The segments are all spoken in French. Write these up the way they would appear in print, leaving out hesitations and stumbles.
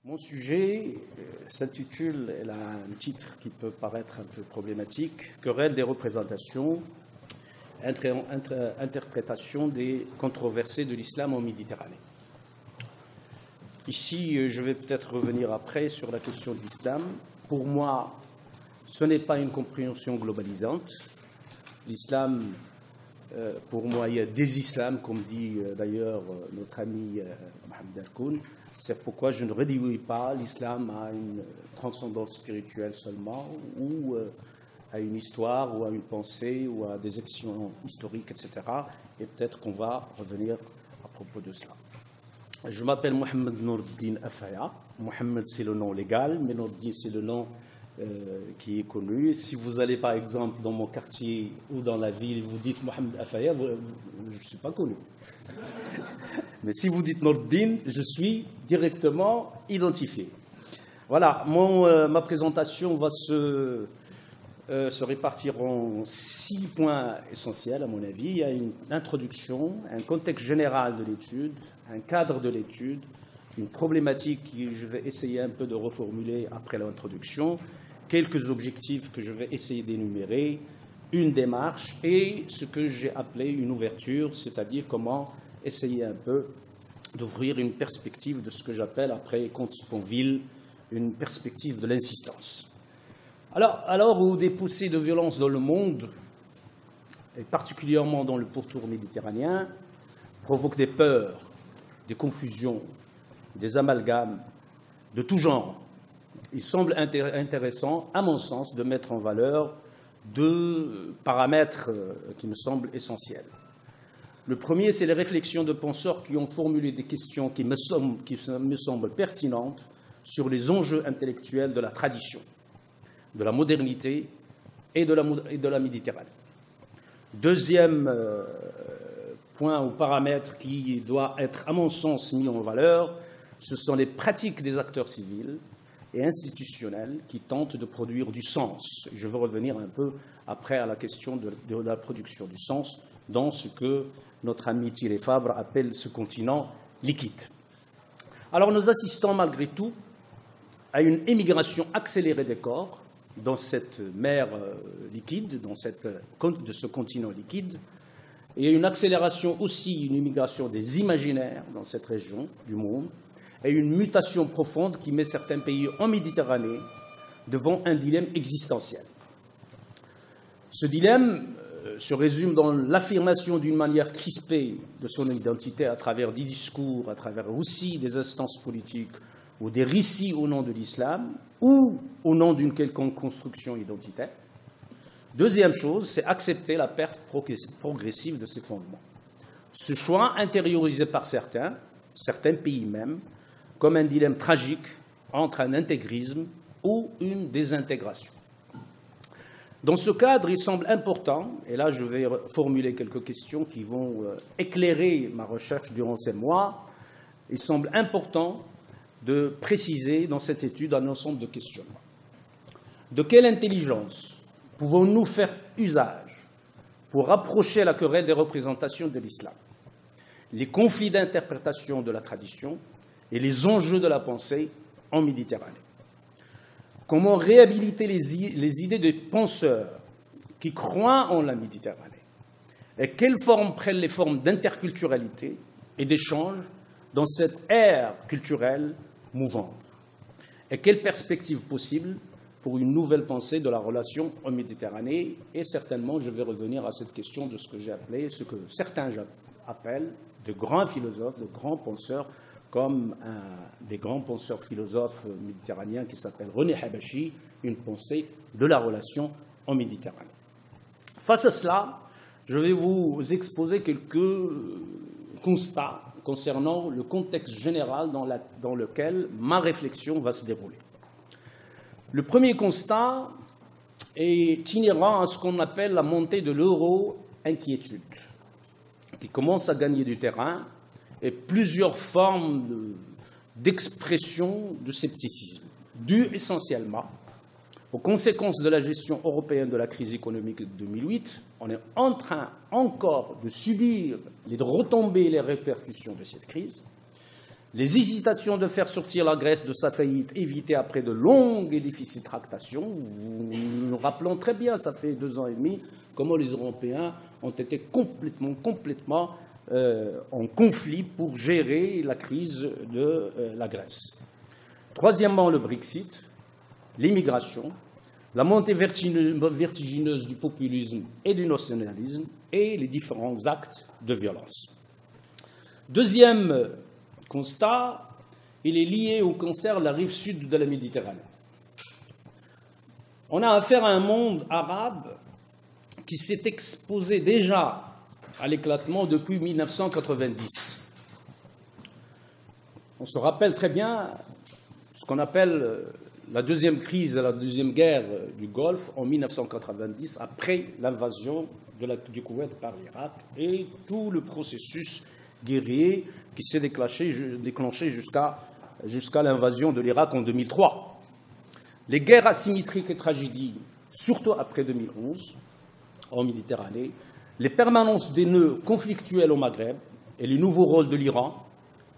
Mon sujet s'intitule, elle a un titre qui peut paraître un peu problématique, Querelle des représentations, interprétation des controversés de l'islam en Méditerranée. Ici, je vais peut-être revenir après sur la question de l'islam. Pour moi, ce n'est pas une compréhension globalisante. L'islam, pour moi, il y a des islams, comme dit d'ailleurs notre ami Mohamed Al-Koun. C'est pourquoi je ne réduis pas l'islam à une transcendance spirituelle seulement, ou à une histoire, ou à une pensée, ou à des actions historiques, etc. Et peut-être qu'on va revenir à propos de cela. Je m'appelle Mohamed Nourdine Afaya. Mohamed, c'est le nom légal, mais Nourdine, c'est le nom qui est connu. Si vous allez, par exemple, dans mon quartier ou dans la ville, vous dites Mohamed Afaya, je ne suis pas connu. Mais si vous dites Nourdine, je suis directement identifié. Voilà, ma présentation va se répartir en 6 points essentiels, à mon avis. Il y a une introduction, un contexte général de l'étude, un cadre de l'étude, une problématique que je vais essayer un peu de reformuler après l'introduction, quelques objectifs que je vais essayer d'énumérer, une démarche et ce que j'ai appelé une ouverture, c'est-à-dire comment essayer un peu d'ouvrir une perspective de ce que j'appelle, après Comte Sponville, une perspective de l'insistance. Alors où des poussées de violence dans le monde, et particulièrement dans le pourtour méditerranéen, provoquent des peurs, des confusions, des amalgames de tout genre, il semble intéressant, à mon sens, de mettre en valeur 2 paramètres qui me semblent essentiels. Le premier, c'est les réflexions de penseurs qui ont formulé des questions qui me semblent pertinentes sur les enjeux intellectuels de la tradition, de la modernité et de la Méditerranée. Deuxième point ou paramètre qui doit être, à mon sens, mis en valeur, ce sont les pratiques des acteurs civils et institutionnels qui tentent de produire du sens. Je veux revenir un peu après à la question de la production du sens dans ce que notre ami Thierry Fabre appelle ce continent liquide. Alors nous assistons malgré tout à une émigration accélérée des corps dans cette mer liquide, de ce continent liquide, et une accélération aussi, une immigration des imaginaires dans cette région du monde, et une mutation profonde qui met certains pays en Méditerranée devant un dilemme existentiel. Ce dilemme se résume dans l'affirmation d'une manière crispée de son identité à travers des discours, à travers aussi des instances politiques ou des récits au nom de l'islam ou au nom d'une quelconque construction identitaire. Deuxième chose, c'est accepter la perte progressive de ses fondements. Ce choix intériorisé par certains pays même, comme un dilemme tragique entre un intégrisme ou une désintégration. Dans ce cadre, il semble important, et là je vais formuler quelques questions qui vont éclairer ma recherche durant ces mois, il semble important de préciser dans cette étude un ensemble de questionnements. De quelle intelligence pouvons-nous faire usage pour rapprocher la querelle des représentations de l'islam, les conflits d'interprétation de la tradition et les enjeux de la pensée en Méditerranée? Comment réhabiliter les idées des penseurs qui croient en la Méditerranée? Et quelles formes prennent les formes d'interculturalité et d'échange dans cette ère culturelle mouvante? Et quelles perspectives possibles pour une nouvelle pensée de la relation en Méditerranée? Et certainement, je vais revenir à cette question de ce que j'ai appelé, ce que certains appellent de grands philosophes, de grands penseurs, comme des grands penseurs philosophes méditerranéens qui s'appelle René Habashi, une pensée de la relation en Méditerranée. Face à cela, je vais vous exposer quelques constats concernant le contexte général dans lequel ma réflexion va se dérouler. Le premier constat est inhérent à ce qu'on appelle la montée de l'euro-inquiétude, qui commence à gagner du terrain, et plusieurs formes d'expression de scepticisme, dues essentiellement aux conséquences de la gestion européenne de la crise économique de 2008. On est en train encore de subir, de retomber les répercussions de cette crise, les hésitations de faire sortir la Grèce de sa faillite évitées après de longues et difficiles tractations. Nous rappelons très bien, ça fait 2 ans et demi, comment les Européens ont été complètement en conflit pour gérer la crise de la Grèce. Troisièmement, le Brexit, l'immigration, la montée vertigineuse du populisme et du nationalisme et les différents actes de violence. Deuxième constat, il est lié au cancer de la rive sud de la Méditerranée. On a affaire à un monde arabe qui s'est exposé déjà à l'éclatement depuis 1990. On se rappelle très bien ce qu'on appelle la deuxième crise, la deuxième guerre du Golfe en 1990, après l'invasion du Koweït par l'Irak et tout le processus guerrier qui s'est déclenché jusqu'à l'invasion de l'Irak en 2003. Les guerres asymétriques et tragédies, surtout après 2011, en Méditerranée, les permanences des nœuds conflictuels au Maghreb et les nouveaux rôles de l'Iran,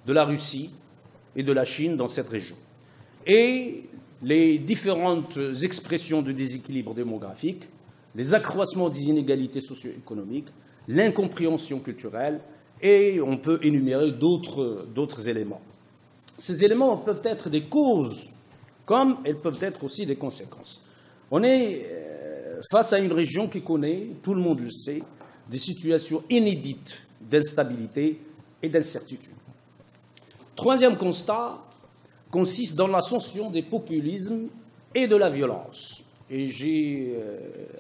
de la Russie et de la Chine dans cette région. Et les différentes expressions de déséquilibre démographique, les accroissements des inégalités socio-économiques, l'incompréhension culturelle, et on peut énumérer d'autres éléments. Ces éléments peuvent être des causes, comme elles peuvent être aussi des conséquences. On est face à une région qui connaît, tout le monde le sait, des situations inédites d'instabilité et d'incertitude. Troisième constat consiste dans l'ascension des populismes et de la violence. Et j'ai,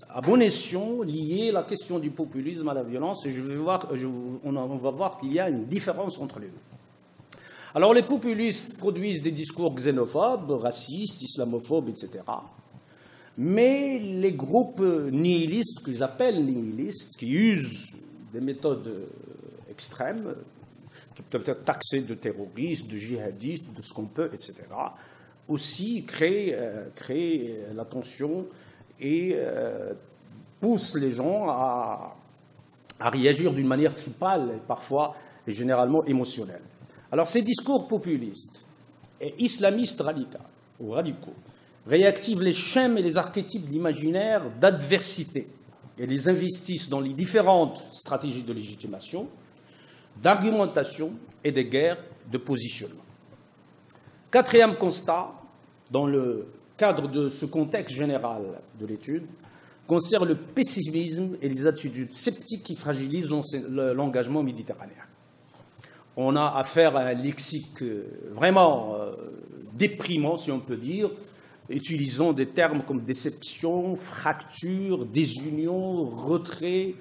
à bon escient, lié la question du populisme à la violence, et on va voir qu'il y a une différence entre les deux. Alors, les populistes produisent des discours xénophobes, racistes, islamophobes, etc. Mais les groupes nihilistes, que j'appelle nihilistes, qui usent des méthodes extrêmes, qui peuvent être taxés de terroristes, de djihadistes, de ce qu'on peut, etc., aussi créent la tension et poussent les gens à réagir d'une manière tribale et parfois et généralement émotionnelle. Alors ces discours populistes et islamistes radicaux réactivent les schèmes et les archétypes d'imaginaire d'adversité et les investissent dans les différentes stratégies de légitimation, d'argumentation et de guerre de positionnement. Quatrième constat, dans le cadre de ce contexte général de l'étude, concerne le pessimisme et les attitudes sceptiques qui fragilisent l'engagement méditerranéen. On a affaire à un lexique vraiment déprimant, si on peut dire, utilisant des termes comme déception, fracture, désunion, retrait,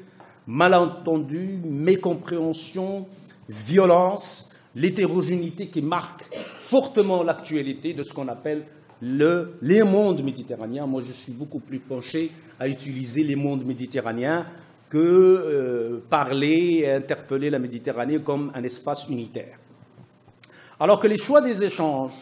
malentendu, mécompréhension, violence, l'hétérogénéité qui marque fortement l'actualité de ce qu'on appelle les mondes méditerranéens. Moi, je suis beaucoup plus penché à utiliser les mondes méditerranéens que parler et interpeller la Méditerranée comme un espace unitaire. Alors que les choix des échanges,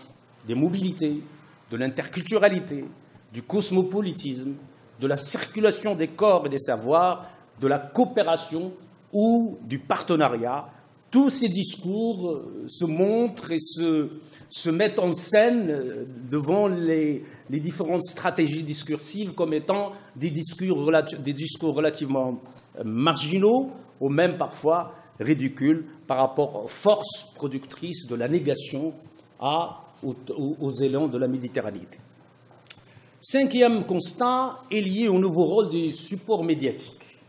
des mobilités, de l'interculturalité, du cosmopolitisme, de la circulation des corps et des savoirs, de la coopération ou du partenariat, tous ces discours se montrent et se mettent en scène devant les différentes stratégies discursives comme étant des discours relativement marginaux ou même parfois ridicules par rapport aux forces productrices de la négation aux élans de la Méditerranée. Cinquième constat est lié au nouveau rôle des supports médiatiques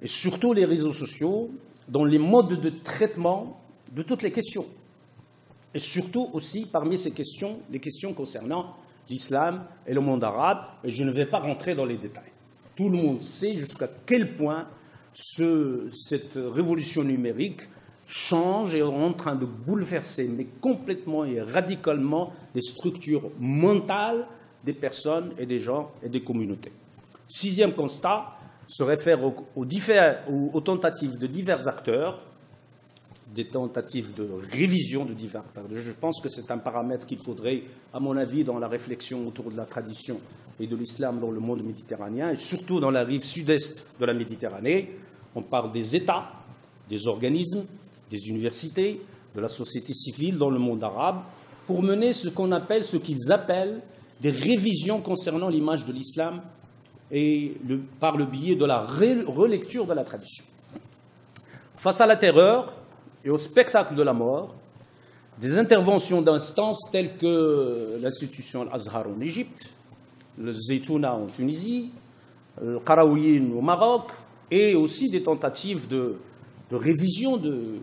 et surtout les réseaux sociaux dans les modes de traitement de toutes les questions. Et surtout aussi, parmi ces questions, les questions concernant l'islam et le monde arabe, et je ne vais pas rentrer dans les détails. Tout le monde sait jusqu'à quel point cette révolution numérique change et est en train de bouleverser, mais complètement et radicalement, les structures mentales des personnes et des gens et des communautés. Sixième constat se réfère aux tentatives de divers acteurs, des tentatives de révision de divers acteurs. Je pense que c'est un paramètre qu'il faudrait, à mon avis, dans la réflexion autour de la tradition et de l'islam dans le monde méditerranéen, et surtout dans la rive sud-est de la Méditerranée. On parle des États, des organismes, des universités, de la société civile dans le monde arabe pour mener ce qu'ils appellent des révisions concernant l'image de l'islam et par le biais de la relecture de la tradition. Face à la terreur et au spectacle de la mort, des interventions d'instances telles que l'institution Al-Azhar en Égypte, le Zaytouna en Tunisie, le Qarawiyyin au Maroc, et aussi des tentatives de révision de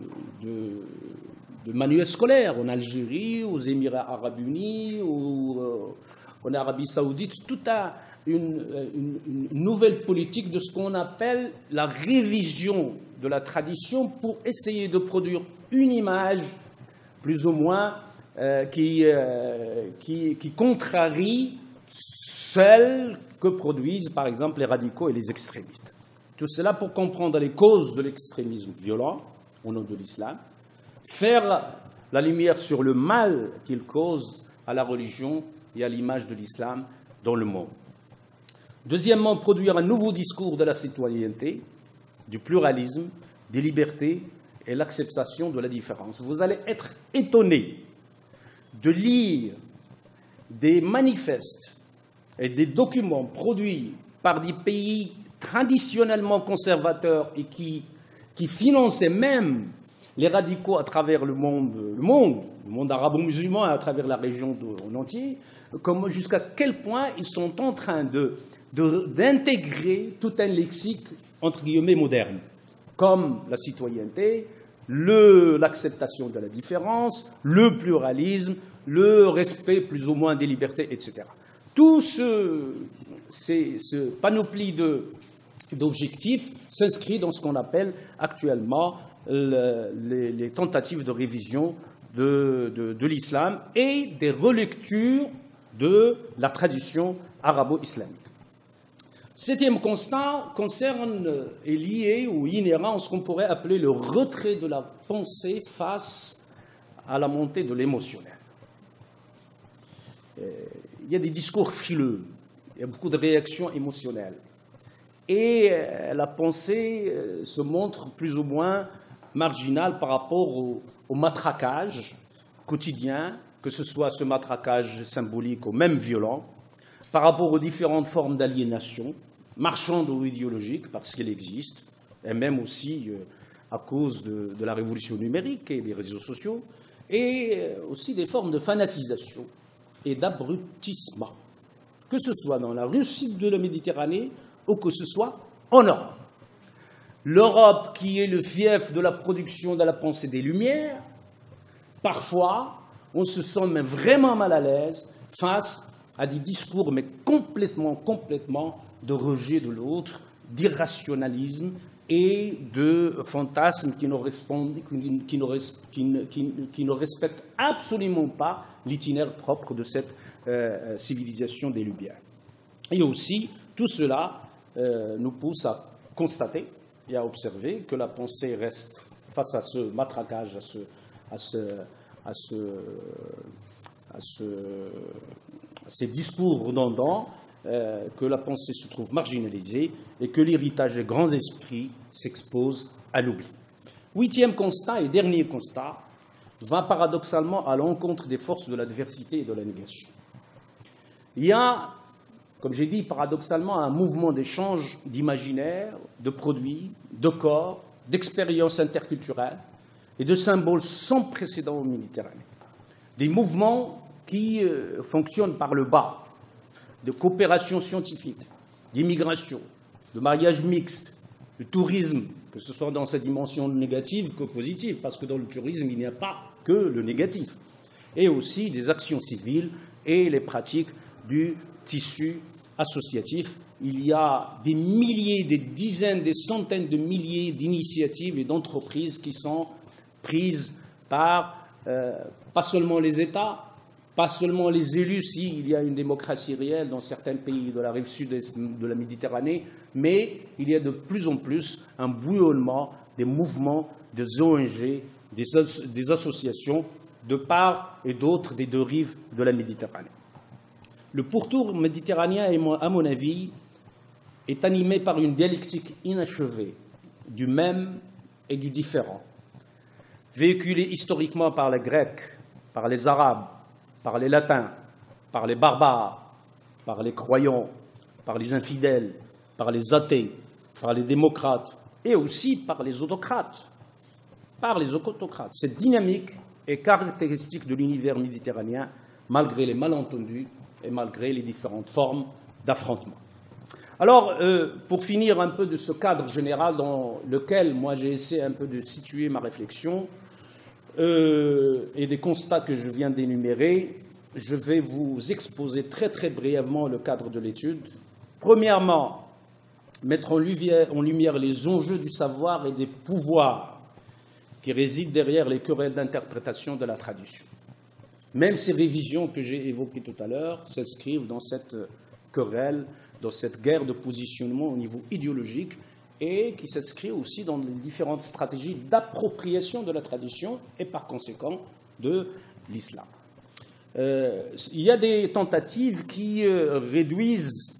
manuels scolaires en Algérie, aux Émirats arabes unis, en Arabie saoudite, toute une nouvelle politique de ce qu'on appelle la révision de la tradition pour essayer de produire une image plus ou moins qui contrarie celle que produisent par exemple les radicaux et les extrémistes. Tout cela pour comprendre les causes de l'extrémisme violent au nom de l'islam, faire la lumière sur le mal qu'il cause à la religion et à l'image de l'islam dans le monde. Deuxièmement, produire un nouveau discours de la citoyenneté, du pluralisme, des libertés et l'acceptation de la différence. Vous allez être étonnés de lire des manifestes et des documents produits par des pays traditionnellement conservateurs et qui finançaient même les radicaux à travers le monde arabo-musulman et à travers la région en entier, jusqu'à quel point ils sont en train d'intégrer tout un lexique, entre guillemets, moderne, comme la citoyenneté, l'acceptation de la différence, le pluralisme, le respect plus ou moins des libertés, etc. Tout ce panoplie d'objectifs s'inscrit dans ce qu'on appelle actuellement les tentatives de révision de l'islam et des relectures de la tradition arabo-islamique. Septième constat est lié ou inhérent à ce qu'on pourrait appeler le retrait de la pensée face à la montée de l'émotionnel. Il y a des discours frileux, il y a beaucoup de réactions émotionnelles. Et la pensée se montre plus ou moins marginale par rapport au matraquage quotidien, que ce soit ce matraquage symbolique ou même violent, par rapport aux différentes formes d'aliénation, marchande ou idéologique, parce qu'il existe, et même aussi à cause de la révolution numérique et des réseaux sociaux, et aussi des formes de fanatisation et d'abrutissement, que ce soit dans la rive sud de la Méditerranée ou que ce soit en Europe. L'Europe, qui est le fief de la production de la pensée des Lumières, parfois, on se sent même vraiment mal à l'aise face à des discours, mais complètement de rejet de l'autre, d'irrationalisme et de fantasmes qui ne respectent absolument pas l'itinéraire propre de cette civilisation des Lumières. Et aussi, tout cela nous pousse à constater et à observer que la pensée reste, face à ce matraquage, à ces discours redondants, que la pensée se trouve marginalisée et que l'héritage des grands esprits s'expose à l'oubli. Huitième constat et dernier constat va paradoxalement à l'encontre des forces de l'adversité et de la négation. Il y a, comme j'ai dit, paradoxalement, un mouvement d'échange d'imaginaire, de produits, de corps, d'expériences interculturelles et de symboles sans précédent en Méditerranée. Des mouvements qui fonctionnent par le bas, de coopération scientifique, d'immigration, de mariage mixte, de tourisme, que ce soit dans sa dimension négative que positive, parce que dans le tourisme, il n'y a pas que le négatif, et aussi des actions civiles et les pratiques du tissu associatif. Il y a des milliers, des dizaines, des centaines de milliers d'initiatives et d'entreprises qui sont prises par pas seulement les États, pas seulement les élus, s'il y a une démocratie réelle dans certains pays de la rive sud de la Méditerranée, mais il y a de plus en plus un bouillonnement des mouvements, des ONG, des associations de part et d'autre des deux rives de la Méditerranée. Le pourtour méditerranéen, à mon avis, est animé par une dialectique inachevée du même et du différent. véhiculée historiquement par les Grecs, par les Arabes, par les Latins, par les barbares, par les croyants, par les infidèles, par les athées, par les démocrates et aussi par les autocrates. Cette dynamique est caractéristique de l'univers méditerranéen, malgré les malentendus et malgré les différentes formes d'affrontement. Alors, pour finir un peu de ce cadre général dans lequel moi j'ai essayé un peu de situer ma réflexion et des constats que je viens d'énumérer, je vais vous exposer très très brièvement le cadre de l'étude. Premièrement, mettre en lumière les enjeux du savoir et des pouvoirs qui résident derrière les querelles d'interprétation de la tradition. Même ces révisions que j'ai évoquées tout à l'heure s'inscrivent dans cette querelle, dans cette guerre de positionnement au niveau idéologique et qui s'inscrit aussi dans les différentes stratégies d'appropriation de la tradition et par conséquent de l'islam. Il y a des tentatives qui réduisent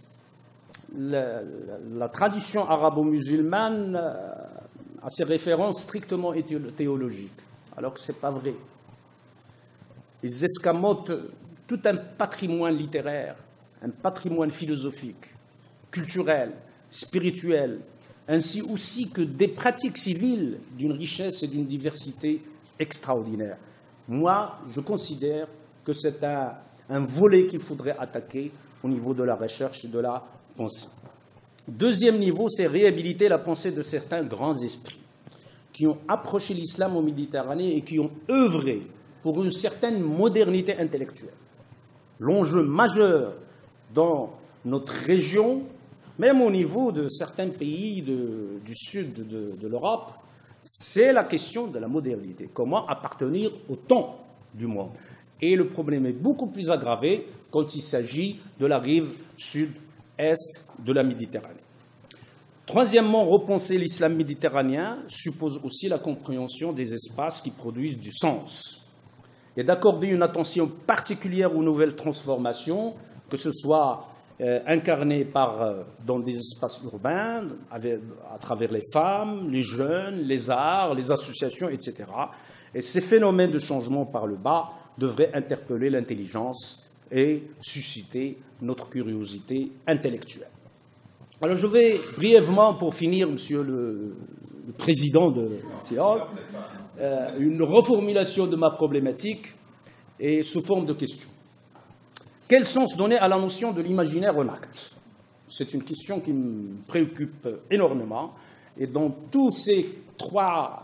la tradition arabo-musulmane à ses références strictement théologiques, alors que ce n'est pas vrai. Ils escamotent tout un patrimoine littéraire, un patrimoine philosophique, culturel, spirituel, ainsi aussi que des pratiques civiles d'une richesse et d'une diversité extraordinaire. Moi, je considère que c'est un volet qu'il faudrait attaquer au niveau de la recherche et de la pensée. Deuxième niveau, c'est réhabiliter la pensée de certains grands esprits qui ont approché l'islam en Méditerranée et qui ont œuvré pour une certaine modernité intellectuelle. L'enjeu majeur dans notre région, même au niveau de certains pays du sud de l'Europe, c'est la question de la modernité. Comment appartenir au temps du monde? Et le problème est beaucoup plus aggravé quand il s'agit de la rive sud-est de la Méditerranée. Troisièmement, repenser l'islam méditerranéen suppose aussi la compréhension des espaces qui produisent du sens et d'accorder une attention particulière aux nouvelles transformations, que ce soit incarnées dans des espaces urbains, à travers les femmes, les jeunes, les arts, les associations, etc. Et ces phénomènes de changement par le bas devraient interpeller l'intelligence et susciter notre curiosité intellectuelle. Alors je vais brièvement, pour finir, Monsieur le Président de séance, une reformulation de ma problématique et sous forme de question. Quel sens donner à la notion de l'imaginaire en acte? C'est une question qui me préoccupe énormément et dans tous ces trois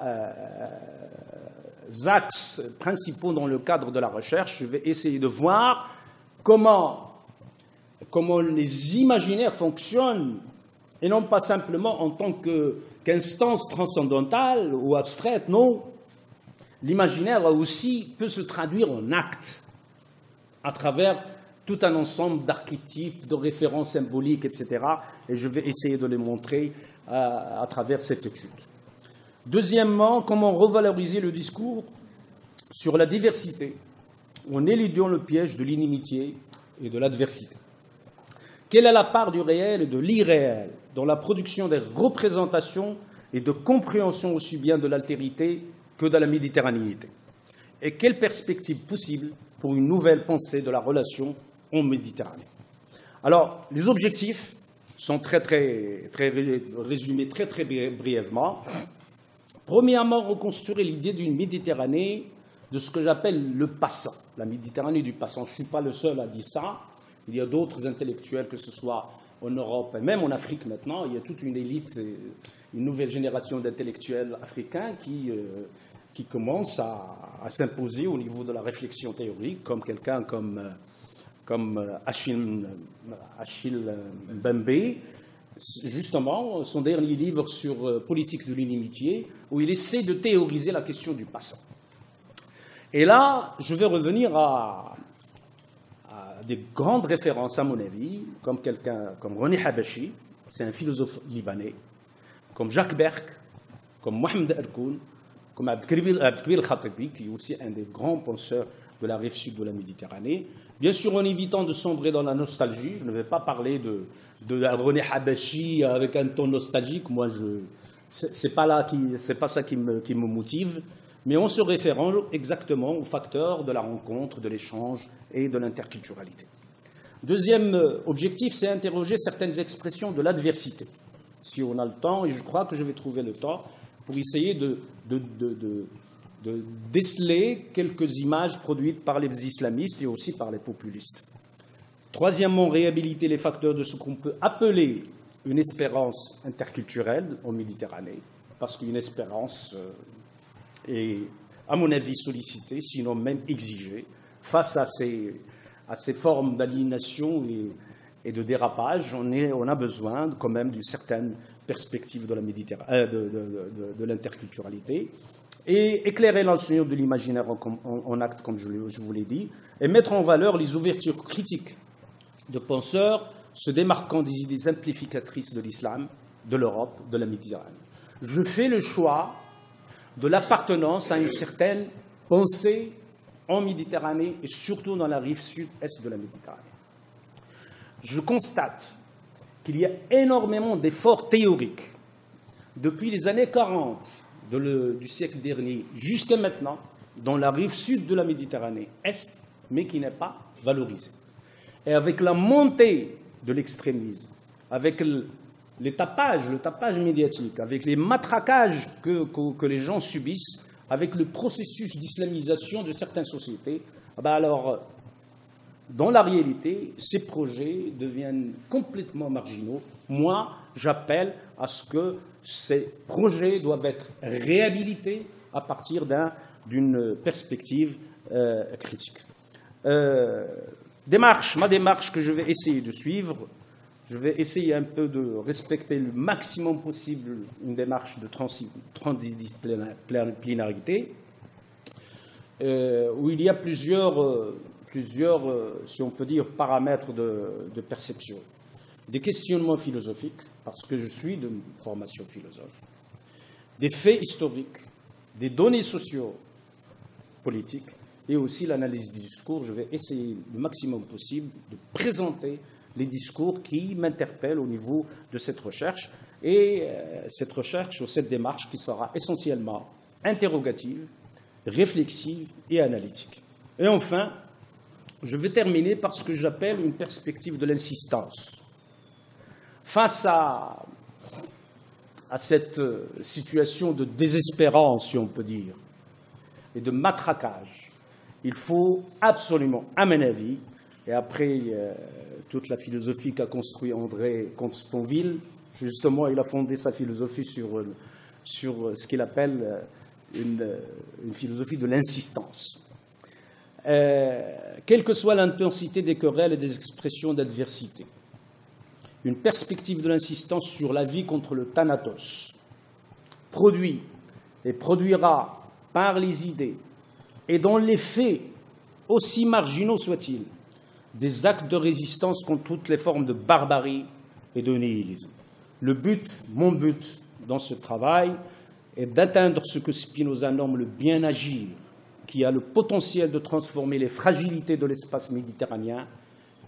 axes principaux dans le cadre de la recherche, je vais essayer de voir comment les imaginaires fonctionnent, et non pas simplement en tant qu'instance transcendantale ou abstraite, non. L'imaginaire aussi peut se traduire en actes, à travers tout un ensemble d'archétypes, de références symboliques, etc. Et je vais essayer de les montrer à travers cette étude. Deuxièmement, comment revaloriser le discours sur la diversité en éludant le piège de l'inimitié et de l'adversité. Quelle est la part du réel et de l'irréel dans la production des représentations et de compréhension aussi bien de l'altérité que de la méditerranéité? Et quelle perspective possible pour une nouvelle pensée de la relation en Méditerranée? Alors, les objectifs sont très résumés très brièvement. Premièrement, reconstruire l'idée d'une Méditerranée de ce que j'appelle le passant, la Méditerranée du passant. Je ne suis pas le seul à dire ça. Il y a d'autres intellectuels, que ce soit en Europe et même en Afrique maintenant. Il y a toute une élite, une nouvelle génération d'intellectuels africains qui commence à s'imposer au niveau de la réflexion théorique, comme quelqu'un comme Achille Mbembe. Justement, son dernier livre sur politique de l'inimitié, où il essaie de théoriser la question du passant. Et là, je vais revenir à des grandes références, à mon avis, comme quelqu'un comme René Habashi, c'est un philosophe libanais, comme Jacques Berck, comme Mohamed Erkoun, comme Abdelkabir al-Khatibi, qui est aussi un des grands penseurs de la rive sud de la Méditerranée. Bien sûr, en évitant de sombrer dans la nostalgie, je ne vais pas parler de René Habashi avec un ton nostalgique. Moi, c'est pas ça qui me motive. mais en se référant exactement aux facteurs de la rencontre, de l'échange et de l'interculturalité. Deuxième objectif, c'est interroger certaines expressions de l'adversité. Si on a le temps, et je crois que je vais trouver le temps, pour essayer de déceler quelques images produites par les islamistes et aussi par les populistes. Troisièmement, réhabiliter les facteurs de ce qu'on peut appeler une espérance interculturelle en Méditerranée, parce qu'une espérance est, à mon avis, sollicitée, sinon même exigée, face à ces formes d'aliénation et de dérapage. On a besoin quand même d'une certaine perspective de la de l'interculturalité, et éclairer l'enseignement de l'imaginaire en acte, comme je vous l'ai dit, et mettre en valeur les ouvertures critiques de penseurs se démarquant des idées simplificatrices de l'islam, de l'Europe, de la Méditerranée. Je fais le choix de l'appartenance à une certaine pensée en Méditerranée et surtout dans la rive sud-est de la Méditerranée. Je constate qu'il y a énormément d'efforts théoriques depuis les années 40 du siècle dernier jusqu'à maintenant dans la rive sud de la Méditerranée est, mais qui n'est pas valorisé. Et avec la montée de l'extrémisme, avec le tapage médiatique, avec les matraquages que les gens subissent, avec le processus d'islamisation de certaines sociétés, alors, dans la réalité, ces projets deviennent complètement marginaux. Moi, j'appelle à ce que ces projets doivent être réhabilités à partir d'une perspective critique. Ma démarche que je vais essayer de suivre, je vais essayer un peu de respecter le maximum possible une démarche de transdisciplinarité, où il y a plusieurs, si on peut dire, paramètres de perception. Des questionnements philosophiques, parce que je suis de formation philosophe, des faits historiques, des données socio-politiques, et aussi l'analyse du discours. Je vais essayer le maximum possible de présenter les discours qui m'interpellent au niveau de cette recherche, et cette recherche ou cette démarche qui sera essentiellement interrogative, réflexive et analytique. Et enfin, je vais terminer par ce que j'appelle une perspective de l'insistance. Face à cette situation de désespérance, si on peut dire, et de matraquage, il faut absolument, à mon avis, et après toute la philosophie qu'a construit André Comte-Sponville, justement, il a fondé sa philosophie sur ce qu'il appelle une philosophie de l'insistance. Quelle que soit l'intensité des querelles et des expressions d'adversité, une perspective de l'insistance sur la vie contre le thanatos produit et produira par les idées et dans les faits, aussi marginaux soient-ils, des actes de résistance contre toutes les formes de barbarie et de nihilisme. Mon but dans ce travail est d'atteindre ce que Spinoza nomme le bien agir, qui a le potentiel de transformer les fragilités de l'espace méditerranéen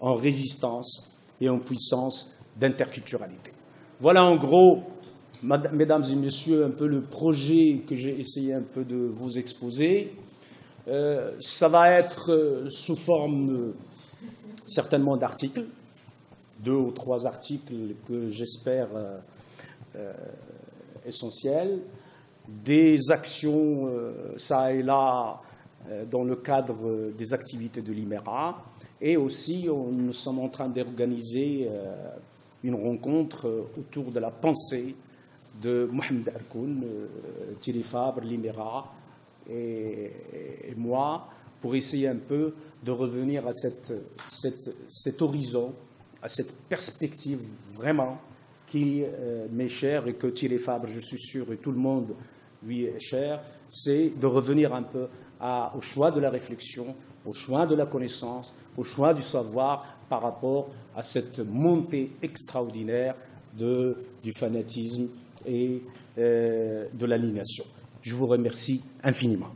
en résistance et en puissance d'interculturalité. Voilà en gros, mesdames et messieurs, un peu le projet que j'ai essayé un peu de vous exposer. Ça va être sous forme certainement d'articles, 2 ou 3 articles que j'espère essentiels, des actions ça et là dans le cadre des activités de l'IMERA, et aussi nous sommes en train d'organiser une rencontre autour de la pensée de Mohamed Harkoun, Thierry Fabre, l'IMERA et moi, pour essayer un peu de revenir à cet horizon, à cette perspective vraiment qui m'est chère et que Thierry Fabre, je suis sûr, et tout le monde lui est cher, c'est de revenir un peu au choix de la réflexion, au choix de la connaissance, au choix du savoir par rapport à cette montée extraordinaire du fanatisme et de l'aliénation. Je vous remercie infiniment.